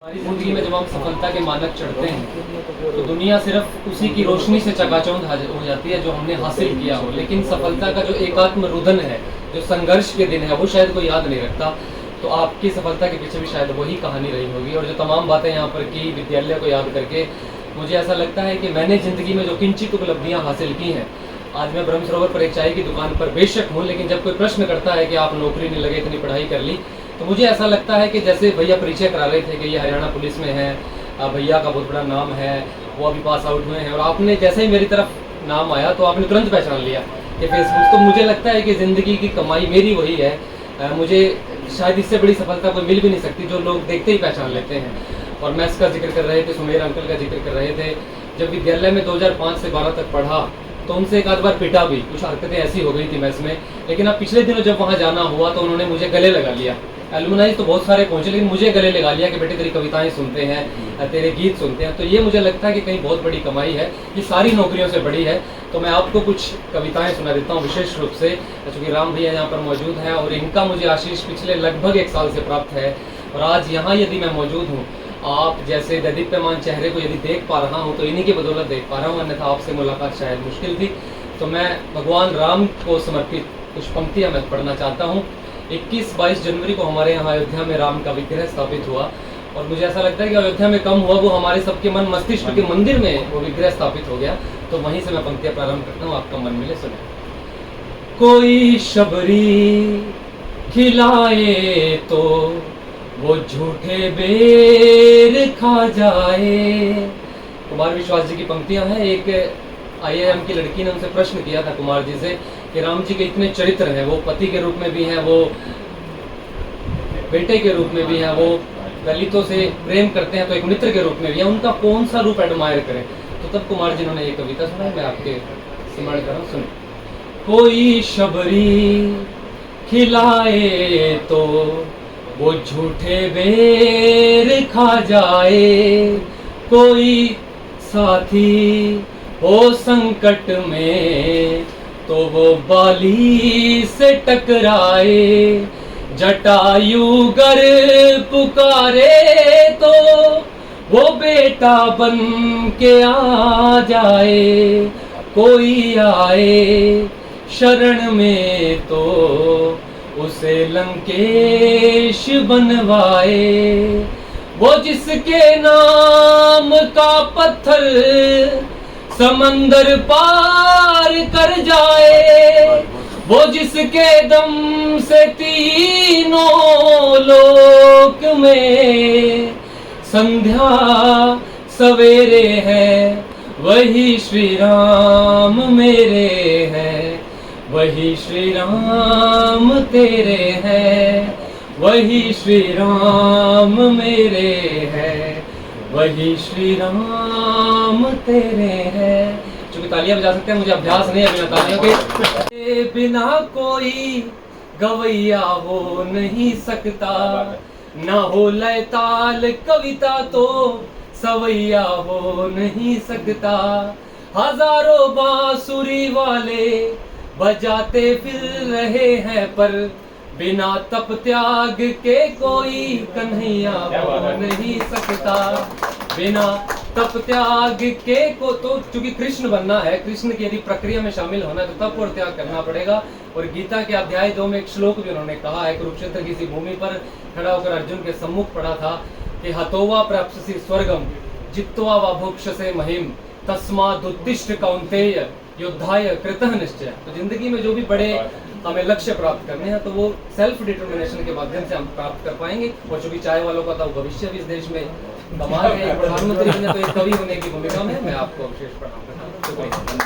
हमारी ज़िंदगी में जब हम सफलता के मानक चढ़ते हैं तो दुनिया सिर्फ उसी की रोशनी से चकाचौंध हो जाती है जो हमने हासिल किया हो, लेकिन सफलता का जो एकात्म रुदन है, जो संघर्ष के दिन है, वो शायद कोई याद नहीं रखता। तो आपकी सफलता के पीछे भी शायद वही कहानी रही होगी। और जो तमाम बातें यहाँ पर की विद्यालय को याद करके, मुझे ऐसा लगता है कि मैंने ज़िंदगी में जो किंचित उपलब्धियाँ हासिल की हैं, आज मैं ब्रह्म सरोवर पर एक चाय की दुकान पर बेशक हूँ, लेकिन जब कोई प्रश्न करता है कि आप नौकरी नहीं लगे, इतनी पढ़ाई कर ली, तो मुझे ऐसा लगता है कि जैसे भैया परिचय करा रहे थे कि ये हरियाणा पुलिस में है, भैया का बहुत बड़ा नाम है, वो अभी पास आउट हुए हैं, और आपने जैसे ही मेरी तरफ नाम आया तो आपने तुरंत पहचान लिया कि फेसबुक। तो मुझे लगता है कि ज़िंदगी की कमाई मेरी वही है। मुझे शायद इससे बड़ी सफलता कोई मिल भी नहीं सकती जो लोग देखते ही पहचान लेते हैं। और मैथ्स का जिक्र कर रहे थे, सुमेर अंकल का जिक्र कर रहे थे। जब विद्यालय में 2005 से 12 तक पढ़ा तो उनसे एक आध बार पिटा भी, कुछ हरकतें ऐसी हो गई थी मैथ्स में, लेकिन अब पिछले दिनों जब वहाँ जाना हुआ तो उन्होंने मुझे गले लगा लिया। एलुमनाई तो बहुत सारे पहुंचे, लेकिन मुझे गले लगा लिया कि बेटे तेरी कविताएं सुनते हैं, तेरे गीत सुनते हैं। तो ये मुझे लगता है कि कहीं बहुत बड़ी कमाई है, ये सारी नौकरियों से बड़ी है। तो मैं आपको कुछ कविताएं सुना देता हूँ विशेष रूप से, चूँकि राम भैया यहाँ पर मौजूद हैं और इनका मुझे आशीष पिछले लगभग 1 साल से प्राप्त है। और आज यहाँ यदि मैं मौजूद हूँ, आप जैसे दीप्यमान चेहरे को यदि देख पा रहा हूँ तो इन्हीं की बदौलत देख पा रहा हूँ, अन्यथा आपसे मुलाकात शायद मुश्किल थी। तो मैं भगवान राम को समर्पित कुछ पंक्तियाँ मैं पढ़ना चाहता हूँ। 21-22 जनवरी को हमारे यहाँ अयोध्या में राम का विग्रह स्थापित हुआ, और मुझे ऐसा लगता है कि अयोध्या में कम हुआ, वो हमारे सबके मन मस्तिष्क के मंदिर में वो विग्रह स्थापित हो गया। तो वहीं से मैं पंक्तियाँ प्रारंभ करता हूँ, आपका मन मिले सुने। कोई शबरी खिलाए तो वो झूठे बेर खा जाए। कुमार विश्वास जी की पंक्तियां हैं। एक IIM की लड़की ने उनसे प्रश्न किया था कुमार जी से कि राम जी के इतने चरित्र हैं, वो पति के रूप में भी हैं, वो बेटे के रूप में भी हैं, वो दलितों से प्रेम करते हैं तो एक मित्र के रूप में भी है, उनका कौन सा रूप एडमायर करें। तो तब कुमार जी ने ये कविता सुनाई, मैं आपके स्मरण कर रहा हूँ, सुन। कोई शबरी खिलाए तो वो झूठे बेर खा जाए, कोई साथी हो संकट में तो वो बाली से टकराए, जटायु गर पुकारे तो वो बेटा बन के आ जाए, कोई आए शरण में तो उसे लंकेश बनवाए, वो जिसके नाम का पत्थर समंदर पार कर जाए, वो जिसके दम से तीनों लोक में संध्या सवेरे है, वही श्री राम मेरे हैं, वही श्री राम तेरे हैं, वही श्री राम मेरे हैं, वही श्री राम तेरे हैं। चूंकि तालियां बजा सकते हैं, मुझे अभ्यास नहीं है बिना तालियों के। बिना कोई गवैया हो नहीं सकता, ना हो लय ताल कविता तो सवैया हो नहीं सकता, हजारों बांसुरी वाले बजाते फिर रहे हैं, पर बिना तप त्याग के कोई कन्हैया हो नहीं सकता, बिना तप त्याग के को। तो चूंकि कृष्ण बनना है, कृष्ण की यदि प्रक्रिया में शामिल होना है तो तप और त्याग करना पड़ेगा। और गीता के अध्याय 2 में एक श्लोक भी उन्होंने कहा है, कुरुक्षेत्र की सी भूमि पर खड़ा होकर अर्जुन के सम्मुख पढ़ा था कि हतोवा प्राप्स्यसि स्वर्गम जित्वा वा भुक्षसे महिम तस्मादुत्तिष्ठ कौन्तेय युद्धाय कृतः निश्चय। तो जिंदगी में जो भी बड़े हमें लक्ष्य प्राप्त करने हैं तो वो सेल्फ डिटर्मिनेशन के माध्यम से हम प्राप्त कर पाएंगे। और चूंकि चाय वालों का तो भविष्य भी इस देश में कमाल है, प्रधानमंत्री ने तो एक कवि होने की भूमिका में मैं आपको विशेष प्रणाम करता हूँ।